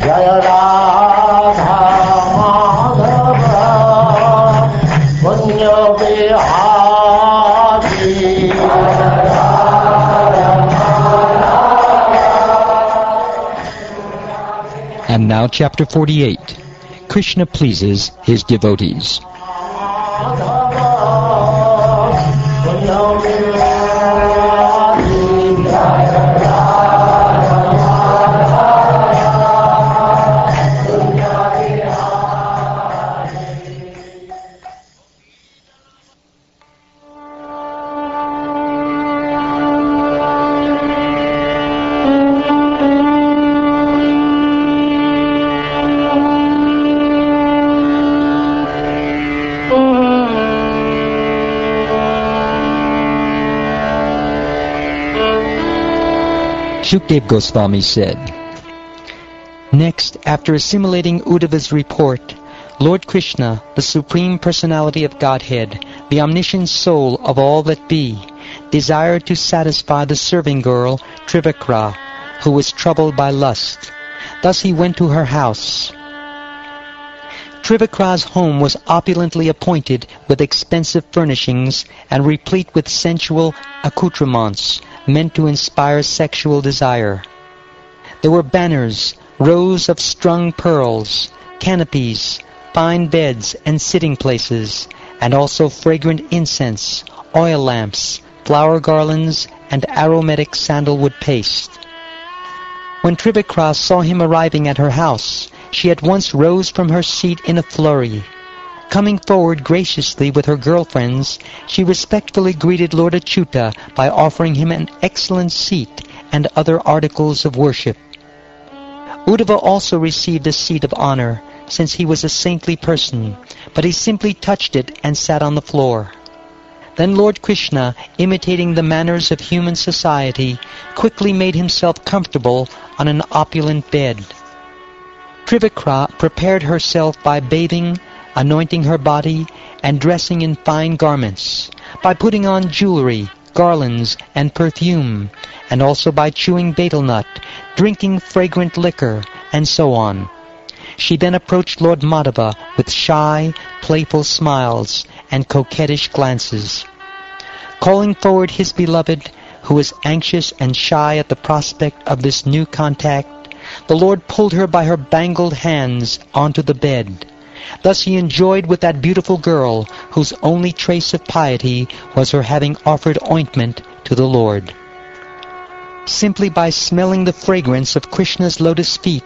Jaya Radha Madhava Punya Vihari. And now chapter 48. Krishna pleases his devotees. Shukdev Goswami said, next, after assimilating Uddhava's report, Lord Krishna, the Supreme Personality of Godhead, the omniscient soul of all that be, desired to satisfy the serving girl Trivakra, who was troubled by lust. Thus he went to her house. Trivakra's home was opulently appointed with expensive furnishings and replete with sensual accoutrements meant to inspire sexual desire. There were banners, rows of strung pearls, canopies, fine beds and sitting places, and also fragrant incense, oil lamps, flower garlands, and aromatic sandalwood paste. When Trivakra saw him arriving at her house, she at once rose from her seat in a flurry. Coming forward graciously with her girlfriends, she respectfully greeted Lord Achyuta by offering him an excellent seat and other articles of worship. Uddhava also received a seat of honor, since he was a saintly person, but he simply touched it and sat on the floor. Then Lord Krishna, imitating the manners of human society, quickly made himself comfortable on an opulent bed. Trivakra prepared herself by bathing, anointing her body, and dressing in fine garments, by putting on jewelry, garlands, and perfume, and also by chewing betel nut, drinking fragrant liquor, and so on. She then approached Lord Madhava with shy, playful smiles and coquettish glances. Calling forward his beloved, who was anxious and shy at the prospect of this new contact, the Lord pulled her by her bangled hands onto the bed. Thus he enjoyed with that beautiful girl, whose only trace of piety was her having offered ointment to the Lord. Simply by smelling the fragrance of Krishna's lotus feet,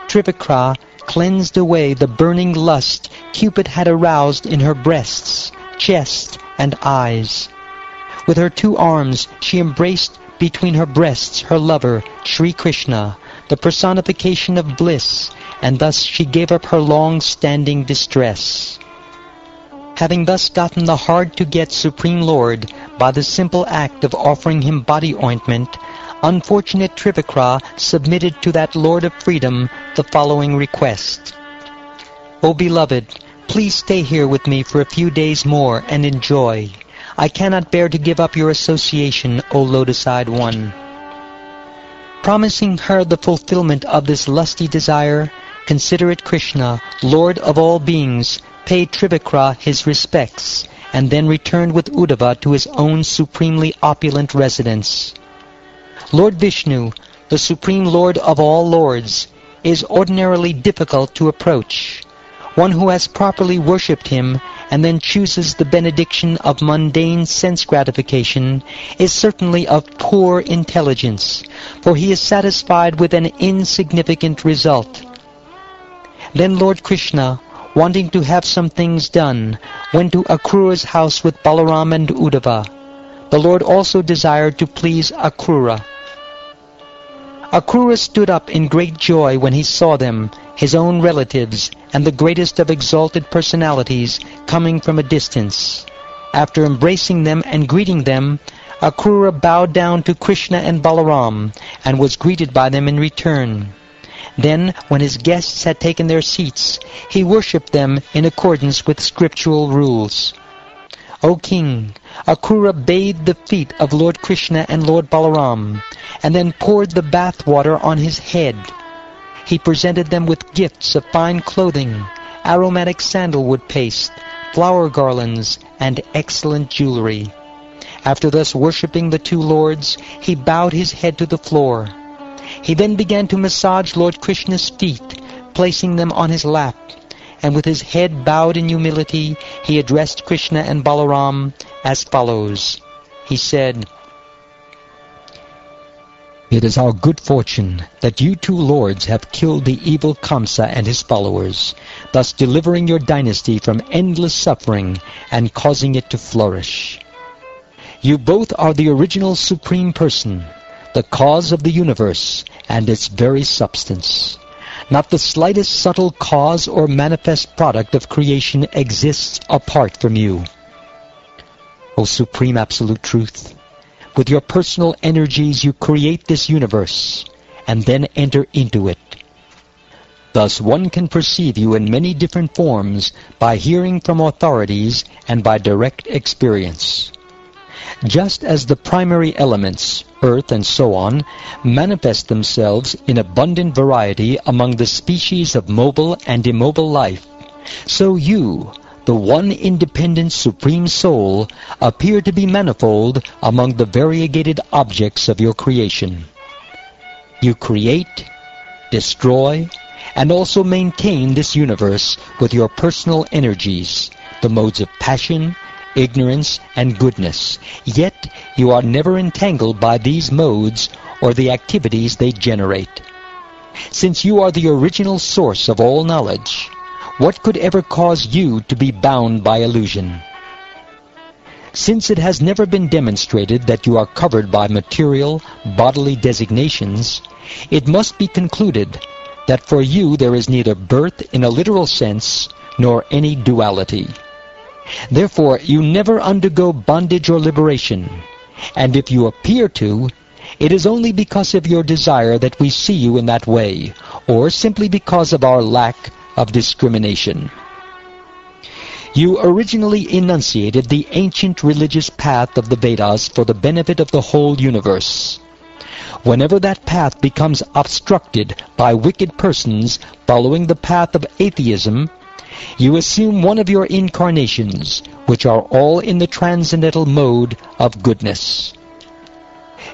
Trivakra cleansed away the burning lust Cupid had aroused in her breasts, chest, and eyes. With her 2 arms she embraced between her breasts her lover, Sri Krishna, the personification of bliss, and thus she gave up her long-standing distress. Having thus gotten the hard-to-get Supreme Lord by the simple act of offering him body ointment, unfortunate Trivakra submitted to that Lord of Freedom the following request. O beloved, please stay here with me for a few days more and enjoy. I cannot bear to give up your association, O lotus-eyed one. Promising her the fulfillment of this lusty desire, considerate Krishna, Lord of all beings, paid Trivakra his respects, and then returned with Uddhava to his own supremely opulent residence. Lord Vishnu, the Supreme Lord of all lords, is ordinarily difficult to approach. One who has properly worshipped him and then chooses the benediction of mundane sense gratification is certainly of poor intelligence, for he is satisfied with an insignificant result. Then Lord Krishna, wanting to have some things done, went to Akrura's house with Balaram and Uddhava. The Lord also desired to please Akrura. Akrura stood up in great joy when he saw them, his own relatives, and the greatest of exalted personalities, coming from a distance. After embracing them and greeting them, Akrura bowed down to Krishna and Balaram, and was greeted by them in return. Then, when his guests had taken their seats, he worshipped them in accordance with scriptural rules. O King, Akrura bathed the feet of Lord Krishna and Lord Balaram, and then poured the bath water on his head, he presented them with gifts of fine clothing, aromatic sandalwood paste, flower garlands, and excellent jewelry. After thus worshipping the two lords, he bowed his head to the floor. He then began to massage Lord Krishna's feet, placing them on his lap, and with his head bowed in humility, he addressed Krishna and Balaram as follows. He said, "It is our good fortune that you two lords have killed the evil Kamsa and his followers, thus delivering your dynasty from endless suffering and causing it to flourish. You both are the original Supreme Person, the cause of the universe and its very substance. Not the slightest subtle cause or manifest product of creation exists apart from you. O Supreme Absolute Truth, with your personal energies you create this universe and then enter into it. Thus one can perceive you in many different forms by hearing from authorities and by direct experience. Just as the primary elements, earth and so on, manifest themselves in abundant variety among the species of mobile and immobile life, so you, the one independent Supreme Soul, appear to be manifold among the variegated objects of your creation. You create, destroy, and also maintain this universe with your personal energies, the modes of passion, ignorance, and goodness. Yet you are never entangled by these modes or the activities they generate. Since you are the original source of all knowledge, what could ever cause you to be bound by illusion? Since it has never been demonstrated that you are covered by material, bodily designations, it must be concluded that for you there is neither birth in a literal sense nor any duality. Therefore, you never undergo bondage or liberation, and if you appear to, it is only because of your desire that we see you in that way, or simply because of our lack of discrimination. You originally enunciated the ancient religious path of the Vedas for the benefit of the whole universe. Whenever that path becomes obstructed by wicked persons following the path of atheism, you assume one of your incarnations, which are all in the transcendental mode of goodness.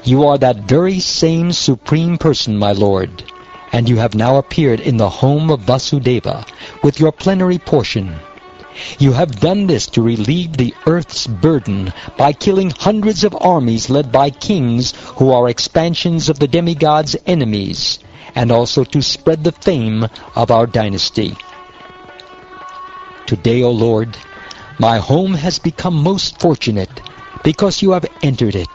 You are that very same Supreme Person, my Lord, and you have now appeared in the home of Vasudeva with your plenary portion. You have done this to relieve the earth's burden by killing hundreds of armies led by kings who are expansions of the demigods' enemies, and also to spread the fame of our dynasty. Today, O Lord, my home has become most fortunate because you have entered it.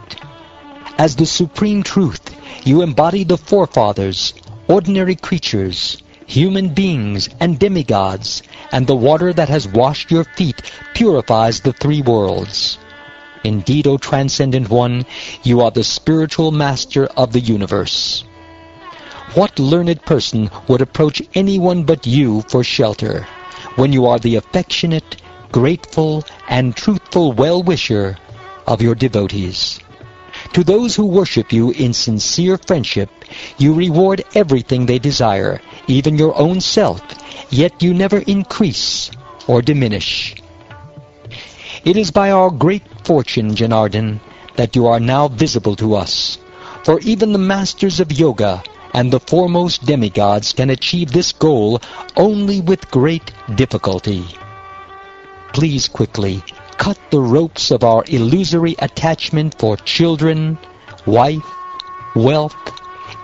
As the Supreme Truth, you embody the forefathers, ordinary creatures, human beings, and demigods, and the water that has washed your feet purifies the three worlds. Indeed, O Transcendent One, you are the spiritual master of the universe. What learned person would approach anyone but you for shelter, when you are the affectionate, grateful, and truthful well-wisher of your devotees? To those who worship you in sincere friendship, you reward everything they desire, even your own self, yet you never increase or diminish. It is by our great fortune, Janardhan, that you are now visible to us, for even the masters of yoga and the foremost demigods can achieve this goal only with great difficulty. Please quickly cut the ropes of our illusory attachment for children, wife, wealth,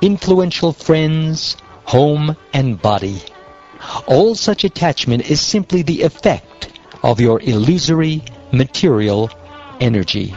influential friends, home, and body. All such attachment is simply the effect of your illusory material energy.